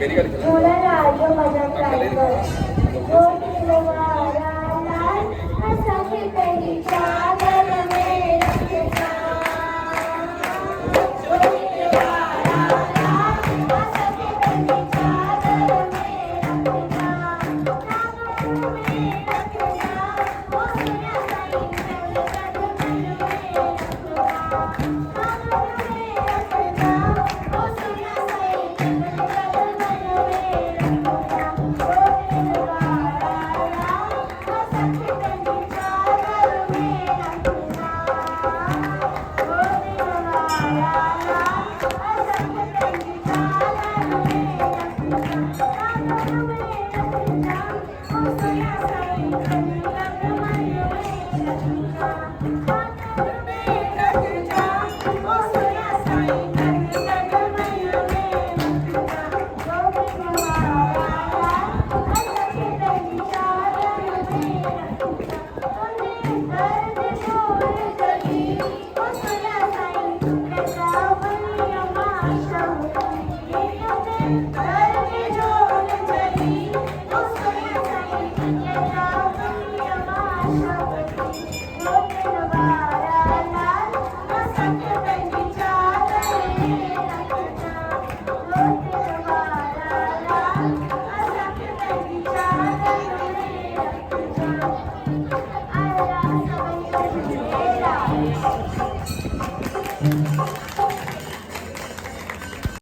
झूला राजो भजन गायकर जो दिलवारा लाल सखी तेरी चादर में रखना जो दिलवारा लाल सखी तेरी चादर में रखना चादर में रखना वो सुना सही मेरे कदम में रखना चादर में रखना वो सुना सही मेरे कदम में